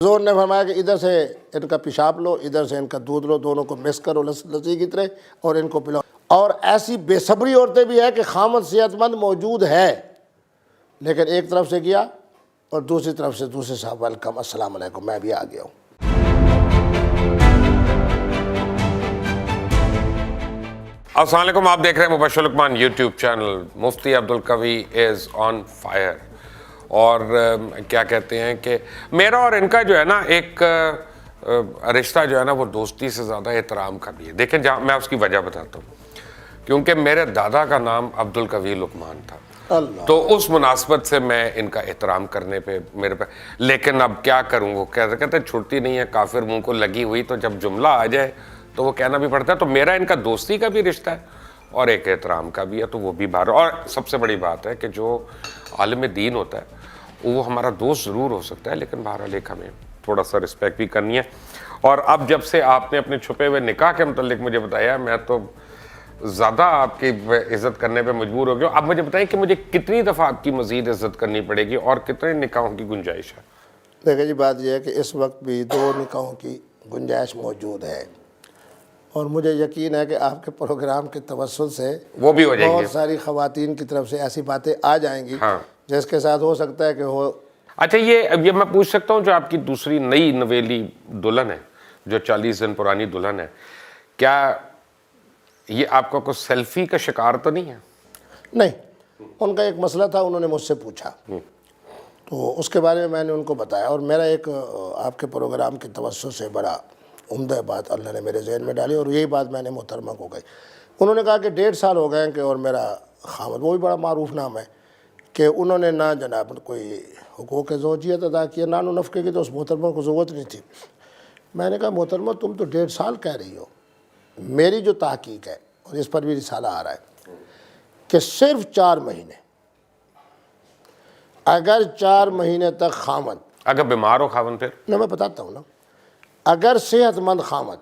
حضور نے فرمایا کہ ادھر سے ان کا پیشاب لو، ادھر سے ان کا دودھ لو، دونوں کو مکس کرو لسی کی طرح اور ان کو پلاؤ۔ اور ایسی بے صبری عورتیں بھی ہیں کہ خامد صحت مند موجود ہے لیکن ایک طرف سے گیا اور دوسری طرف سے دوسرے صاحب ویلکم، السلام علیکم، میں بھی آ گیا ہوں۔ السلام علیکم، آپ دیکھ رہے ہیں Mubashir Luqman YouTube channel. Mufti Abdulqavi is on fire. اور کیا کہتے ہیں کہ میرا اور ان کا جو ہے نا ایک رشتہ جو ہے نا وہ دوستی سے زیادہ احترام کا بھی ہے۔ دیکھیں میں اس کی وجہ بتاتا ہوں، کیونکہ میرے دادا کا نام عبدالقوی لقمان تھا، تو اس مناسبت سے میں ان کا احترام کرنے پہ میرے پہ، لیکن اب کیا کروں، وہ کہتے چھوٹتی نہیں ہے کافر منہ کو لگی ہوئی، تو جب جملہ آ جائے تو وہ کہنا بھی پڑتا ہے۔ تو میرا ان کا دوستی کا بھی رشتہ ہے اور ایک احترام کا بھی ہے، تو وہ بھی باہر۔ اور سب سے بڑی بات ہے کہ جو عالم دین ہوتا ہے وہ ہمارا دوست ضرور ہو سکتا ہے، لیکن بہرحال ایک ہمیں تھوڑا سا رسپیکٹ بھی کرنی ہے۔ اور اب جب سے آپ نے اپنے چھپے ہوئے نکاح کے متعلق مجھے بتایا، میں تو زیادہ آپ کی عزت کرنے پہ مجبور ہو گیا۔ اب مجھے بتائیں کہ مجھے کتنی دفعہ آپ کی مزید عزت کرنی پڑے گی اور کتنے نکاحوں کی گنجائش ہے؟ دیکھیں جی، بات یہ ہے کہ اس وقت بھی 2 نکاحوں کی گنجائش موجود ہے، اور مجھے یقین ہے کہ آپ کے پروگرام کے توسط سے وہ بھی ہو جائیں گے۔ بہت ساری خواتین کی طرف سے ایسی باتیں آ جائیں گی جس کے ساتھ ہو سکتا ہے کہ ہو۔ اچھا، یہ میں پوچھ سکتا ہوں، جو آپ کی دوسری نئی نویلی دلہن ہے، جو 40 دن پرانی دلہن ہے، کیا یہ آپ کا کوئی سیلفی کا شکار تو نہیں ہے؟ نہیں، ان کا ایک مسئلہ تھا، انہوں نے مجھ سے پوچھا تو اس کے بارے میں نے ان کو بتایا، اور میرا ایک آپ کے پروگرام کے توسط سے بڑا عمدہ بات اللہ نے میرے ذہن میں ڈالی، اور یہی بات میں نے محترمہ کو کہی۔ انہوں نے کہا کہ 1.5 سال ہو گئے ہیں کہ، اور میرا خامد، وہ بھی بڑا معروف نام ہے، کہ انہوں نے نہ جناب کوئی حقوق زوجیت ادا کیا، نہ نفقے کی، تو اس محترمہ کو ضرورت نہیں تھی۔ میں نے کہا محترمہ تم تو 1.5 سال کہہ رہی ہو، میری جو تحقیق ہے اور اس پر بھی رسالہ آ رہا ہے کہ صرف 4 مہینے، اگر 4 مہینے تک خامد، اگر بیمار ہو خاوند، پھر نہ میں بتاتا ہوں نا، اگر صحت مند خامد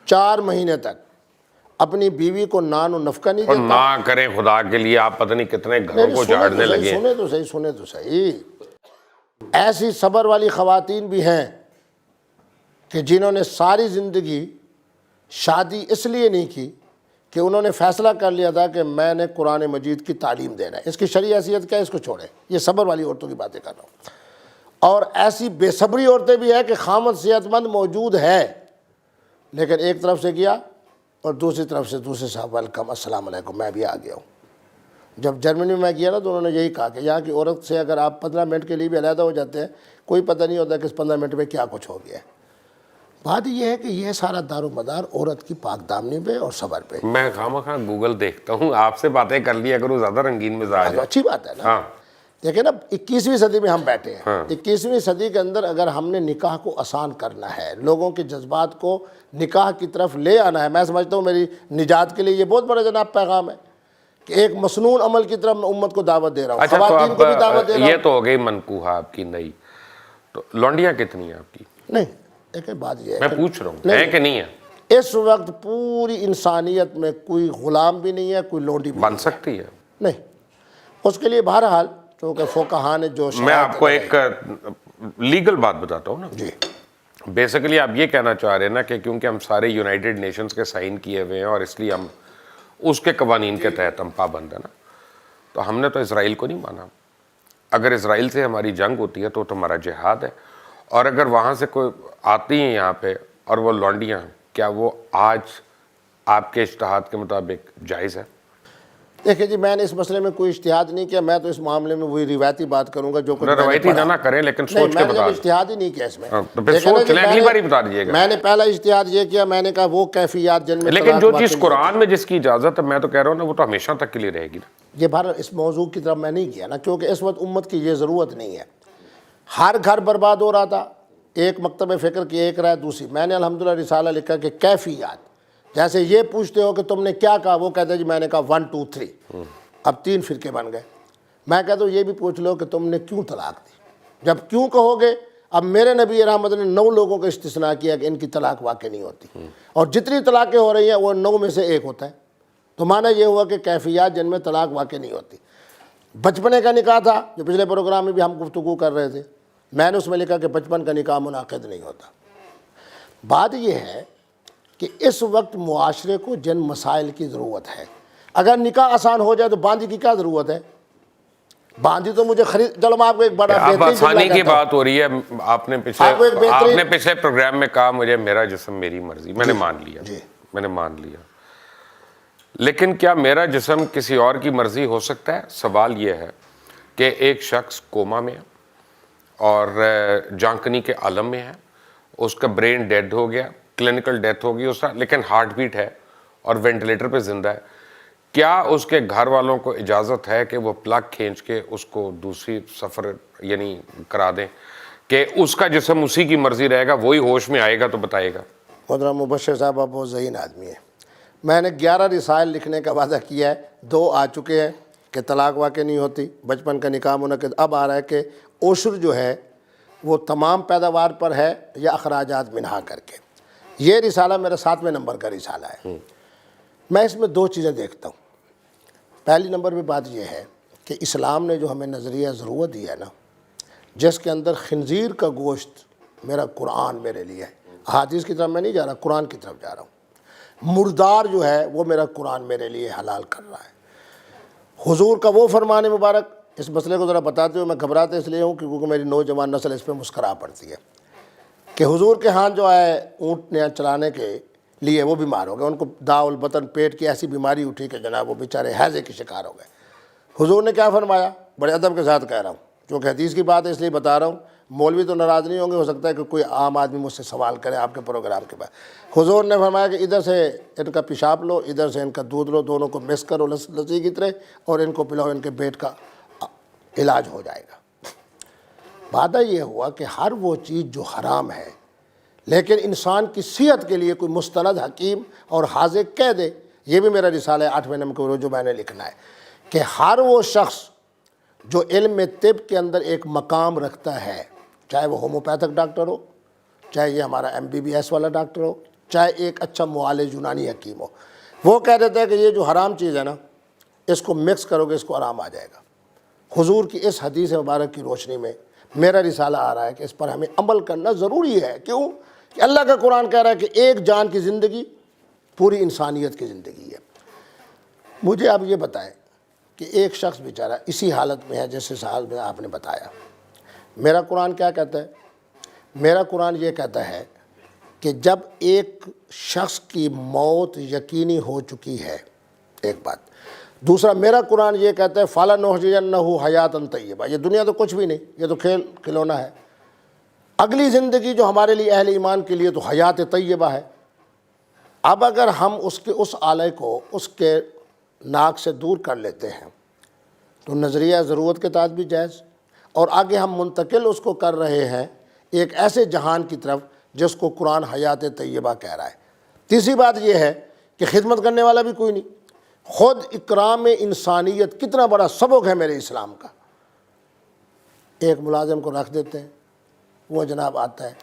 4 مہینے تک اپنی بیوی کو نان و نفقہ نہیں اور دیتا، نہ کریں خدا کے لیے، آپ پتہ نہیں کتنے گھروں کو جھاڑنے لگے ہیں۔ سنے تو صحیح، ایسی صبر والی خواتین بھی ہیں کہ جنہوں نے ساری زندگی شادی اس لیے نہیں کی کہ انہوں نے فیصلہ کر لیا تھا کہ میں نے قرآن مجید کی تعلیم دینا ہے، اس کی شرعی حیثیت کیا ہے، اس کو چھوڑیں، یہ صبر والی عورتوں کی باتیں کر رہا ہوں۔ اور ایسی بے صبری عورتیں بھی ہیں کہ خامد صحت مند موجود ہے لیکن ایک طرف سے گیا اور دوسری طرف سے دوسرے صاحب ویلکم، السلام علیکم، میں بھی آ گیا ہوں۔ جب جرمنی میں گیا نا تو انہوں نے یہی کہا کہ یہاں کی عورت سے اگر آپ 15 منٹ کے لیے بھی علیحدہ ہو جاتے ہیں، کوئی پتہ نہیں ہوتا کہ اس 15 منٹ میں کیا کچھ ہو گیا ہے۔ بات یہ ہے کہ یہ سارا دار و مدار عورت کی پاک دامنی پہ اور صبر پہ۔ میں خواہ گوگل دیکھتا ہوں، آپ سے باتیں کر لیا کروں، زیادہ رنگین مزاج ہے۔ اچھی بات ہے نا۔ دیکھیں نا، 21ویں صدی میں ہم بیٹھے ہیں، 21ویں صدی کے اندر اگر ہم نے نکاح کو آسان کرنا ہے، لوگوں کے جذبات کو نکاح کی طرف لے آنا ہے، میں سمجھتا ہوں میری نجات کے لیے یہ بہت بڑا جناب پیغام ہے کہ ایک مسنون عمل کی طرف میں امت کو دعوت دے رہا ہوں، خواتین کو بھی دعوت دے رہا ہوں۔ یہ تو ہو گئی منقوحہ آپ کی نئی، تو لونڈیاں کتنی ہیں آپ کی؟ نہیں، دیکھیں بات یہ ہے، میں پوچھ رہا ہوں، ہے کہ نہیں ہے؟ اس وقت پوری انسانیت میں کوئی غلام بھی نہیں ہے، کوئی لونڈی بھی بن سکتی ہے؟ نہیں۔ اس کے لیے بہرحال چونکہ فقہاء نے جو میں آپ کو ایک لیگل بات بتاتا ہوں نا جی، بیسیکلی آپ یہ کہنا چاہ رہے ہیں نا کہ کیونکہ ہم سارے یونائٹڈ نیشنز کے سائن کیے ہوئے ہیں اور اس لیے ہم اس کے قوانین کے تحت ہم پابند ہیں نا، تو ہم نے تو اسرائیل کو نہیں مانا۔ اگر اسرائیل سے ہماری جنگ ہوتی ہے تو ہمارا جہاد ہے، اور اگر وہاں سے کوئی آتی ہیں یہاں پہ اور وہ لونڈیاں، کیا وہ آج آپ کے اجتہاد کے مطابق جائز ہے؟ دیکھیں جی، میں نے اس مسئلے میں کوئی اجتہاد نہیں کیا، میں تو اس معاملے میں وہی روایتی بات کروں گا جو کچھ روایتی نہ کریں، لیکن سوچ کے میں نے بتا دیں۔ اجتہاد ہی نہیں کیا اس میں، تو پھر سوچ لیں، اگلی باری بتا دیجیے گا۔ میں نے پہلا اجتہاد یہ کیا، میں نے کہا وہ کیفیات جن میں لیکن جو چیز قرآن میں جس کی اجازت ہے، میں تو کہہ رہا ہوں نا، وہ تو ہمیشہ تک کے لیے رہے گی نا۔ یہ بہر اس موضوع کی طرف میں نہیں کیا نا، کیونکہ اس وقت امت کی یہ ضرورت نہیں ہے۔ ہر گھر برباد ہو رہا تھا، ایک مکتب فکر کی ایک رائے دوسری۔ میں نے الحمدللہ رسالہ لکھا کہ کیفیات، جیسے یہ پوچھتے ہو کہ تم نے کیا کہا، وہ کہتے ہیں جی میں نے کہا 1 2 3، اب 3 فرقے بن گئے۔ میں کہتا ہوں یہ بھی پوچھ لو کہ تم نے کیوں طلاق دی، جب کیوں کہو گے، اب میرے نبی رحمت نے 9 لوگوں کا استثناء کیا کہ ان کی طلاق واقع نہیں ہوتی، اور جتنی طلاقیں ہو رہی ہیں وہ 9 میں سے 1 ہوتا ہے، تو معنی یہ ہوا کہ کیفیات جن میں طلاق واقع نہیں ہوتی۔ بچپنے کا نکاح تھا جو پچھلے پروگرام میں بھی ہم گفتگو کر رہے تھے، میں نے اس میں لکھا کہ بچپن کا نکاح منعقد نہیں ہوتا۔ بات یہ ہے کہ اس وقت معاشرے کو جن مسائل کی ضرورت ہے، اگر نکاح آسان ہو جائے تو باندھی کی کیا ضرورت ہے؟ باندھی تو مجھے خرید، چلو میں آپ کو ایک بڑا اب بہترین آسانی جملہ کی کہتا ہوں۔ بات ہو رہی ہے، آپ نے آپ کو ایک بہترین- پچھلے پروگرام میں کہا مجھے میرا جسم میری مرضی، میں نے مان لیا، جی۔ میں نے مان لیا، لیکن کیا میرا جسم کسی اور کی مرضی ہو سکتا ہے؟ سوال یہ ہے کہ ایک شخص کوما میں ہے اور جانکنی کے عالم میں ہے، اس کا برین ڈیڈ ہو گیا، کلینکل ڈیتھ ہو گئی اس کا، لیکن ہارٹ بیٹ ہے اور وینٹیلیٹر پہ زندہ ہے، کیا اس کے گھر والوں کو اجازت ہے کہ وہ پلگ کھینچ کے اس کو دوسری سفر یعنی کرا دیں کہ اس کا جسم اسی کی مرضی رہے گا، وہی ہوش میں آئے گا تو بتائے گا؟ محترم مبشر صاحب آپ بہت ذہین آدمی ہیں۔ میں نے 11 رسائل لکھنے کا وعدہ کیا ہے، 2 آ چکے ہیں کہ طلاق واقع نہیں ہوتی، بچپن کا نکاح منعقد، اب آ رہا ہے کہ عشر جو ہے وہ تمام پیداوار پر ہے یا اخراجات منہا کر کے۔ یہ رسالہ میرا 7ویں نمبر کا رسالہ ہے۔ میں اس میں 2 چیزیں دیکھتا ہوں۔ پہلی نمبر پہ بات یہ ہے کہ اسلام نے جو ہمیں نظریہ ضرورت دیا ہے نا، جس کے اندر خنزیر کا گوشت، میرا قرآن میرے لیے ہے، حدیث کی طرف میں نہیں جا رہا، قرآن کی طرف جا رہا ہوں، مردار جو ہے وہ میرا قرآن میرے لیے حلال کر رہا ہے۔ حضور کا وہ فرمان مبارک، اس مسئلے کو ذرا بتاتے ہوئے میں گھبراتا اس لیے ہوں کیونکہ میری نوجوان نسل اس پہ مسکرا پڑتی ہے کہ حضور کے ہاں جو آئے اونٹ نے چلانے کے لیے وہ بیمار ہو گئے، ان کو داء البطن، پیٹ کی ایسی بیماری اٹھی کہ جناب وہ بیچارے ہیضے کے شکار ہو گئے۔ حضور نے کیا فرمایا؟ بڑے ادب کے ساتھ کہہ رہا ہوں، چونکہ حدیث کی بات ہے اس لیے بتا رہا ہوں، مولوی تو ناراض نہیں ہوں گے، ہو سکتا ہے کہ کوئی عام آدمی مجھ سے سوال کرے آپ کے پروگرام کے بعد۔ حضور نے فرمایا کہ ادھر سے ان کا پیشاب لو، ادھر سے ان کا دودھ لو، دونوں کو مکس کرو لسی کی طرح اور ان کو پلاؤ، ان کے پیٹ کا علاج ہو جائے گا۔ وعدہ یہ ہوا کہ ہر وہ چیز جو حرام ہے لیکن انسان کی صحت کے لیے کوئی مستند حکیم اور حاذق کہہ دے، یہ بھی میرا رسالہ ہے 8ویں نمبر جو میں نے لکھنا ہے کہ ہر وہ شخص جو علم طب کے اندر ایک مقام رکھتا ہے، چاہے وہ ہومیوپیتھک ڈاکٹر ہو، چاہے یہ ہمارا MBBS والا ڈاکٹر ہو، چاہے ایک اچھا معالج یونانی حکیم ہو، وہ کہہ دیتا ہے کہ یہ جو حرام چیز ہے نا، اس کو مکس کرو گے اس کو آرام آ جائے گا۔ حضور کی اس حدیث مبارک کی روشنی میں میرا رسالہ آ رہا ہے کہ اس پر ہمیں عمل کرنا ضروری ہے۔ کیوں؟ کہ اللہ کا قرآن کہہ رہا ہے کہ ایک جان کی زندگی پوری انسانیت کی زندگی ہے۔ مجھے آپ یہ بتائیں کہ ایک شخص بیچارہ اسی حالت میں ہے جیسے حال میں آپ نے بتایا، میرا قرآن کیا کہتا ہے؟ میرا قرآن یہ کہتا ہے کہ جب ایک شخص کی موت یقینی ہو چکی ہے، ایک بات، دوسرا میرا قرآن یہ کہتا ہے فَلَنُحْيِيَنَّهُ حَيَاةً طَيِّبَةً، یہ دنیا تو کچھ بھی نہیں، یہ تو کھیل کھلونا ہے، اگلی زندگی جو ہمارے لیے اہل ایمان کے لیے تو حیات طیبہ ہے۔ اب اگر ہم اس آلے کو اس کے ناک سے دور کر لیتے ہیں تو نظریہ ضرورت کے تحت بھی جائز، اور آگے ہم منتقل اس کو کر رہے ہیں ایک ایسے جہان کی طرف جس کو قرآن حیات طیبہ کہہ رہا ہے۔ تیسری بات یہ ہے کہ خدمت کرنے والا بھی کوئی نہیں۔ خود اکرام انسانیت کتنا بڑا سبق ہے میرے اسلام کا۔ ایک ملازم کو رکھ دیتے ہیں، وہ جناب آتا ہے،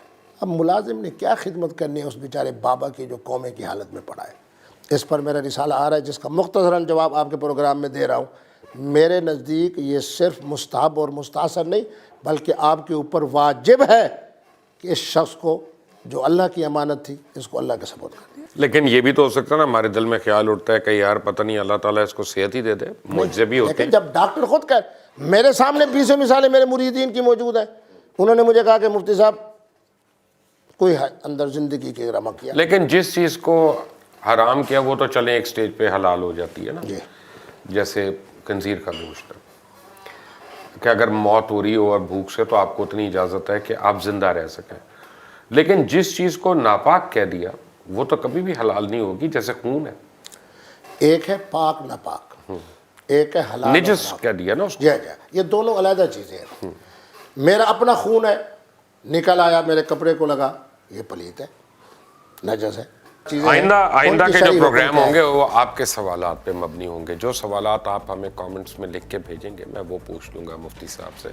اب ملازم نے کیا خدمت کرنی ہے اس بیچارے بابا کی جو قومے کی حالت میں پڑا ہے۔ اس پر میرا رسالہ آ رہا ہے جس کا مختصراً جواب آپ کے پروگرام میں دے رہا ہوں۔ میرے نزدیک یہ صرف مستحب اور مستحسن نہیں بلکہ آپ کے اوپر واجب ہے کہ اس شخص کو جو اللہ کی امانت تھی اس کو اللہ کے سپرد کر دیا۔ لیکن یہ بھی تو ہو سکتا ہے نا، ہمارے دل میں خیال اٹھتا ہے کہ یار پتہ نہیں اللہ تعالیٰ اس کو صحت ہی دے دے، معجزے بھی ہوتے لیکن ہیں۔ جب ڈاکٹر خود میرے سامنے 20 مثالیں میرے مریدین کی موجود ہیں، انہوں نے مجھے کہا کہ مفتی صاحب کوئی اندر زندگی کی رمق کیا، لیکن جس چیز کو حرام کیا وہ تو چلیں ایک سٹیج پہ حلال ہو جاتی ہے نا، جی جیسے خنزیر کا گوشت، کہ اگر موت ہو رہی ہو اور بھوک سے تو آپ کو اتنی اجازت ہے کہ آپ زندہ رہ سکیں، لیکن جس چیز کو ناپاک کہہ دیا وہ تو کبھی بھی حلال نہیں ہوگی، جیسے خون ہے، ایک ہے پاک ناپاک، ایک ہے حلال و نجس حرام۔ کہہ دیا نا اس کو۔ جی یہ دونوں علیحدہ چیزیں ہیں۔ میرا اپنا خون ہے، نکل آیا میرے کپڑے کو لگا، یہ پلیت ہے، نجس ہے۔ آئندہ کے جو پروگرام ہوں گے وہ آپ کے سوالات پہ مبنی ہوں گے۔ جو سوالات آپ ہمیں کامنٹس میں لکھ کے بھیجیں گے میں وہ پوچھ لوں گا مفتی صاحب سے،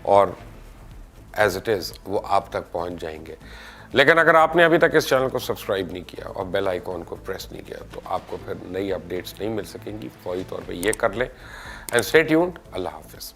اور ایز اٹ از وہ آپ تک پہنچ جائیں گے۔ لیکن اگر آپ نے ابھی تک اس چینل کو سبسکرائب نہیں کیا اور بیل آئیکن کو پریس نہیں کیا تو آپ کو پھر نئی اپڈیٹس نہیں مل سکیں گی، فوری طور پہ یہ کر لیں۔ اینڈ اسٹے ٹیونڈ، اللہ حافظ۔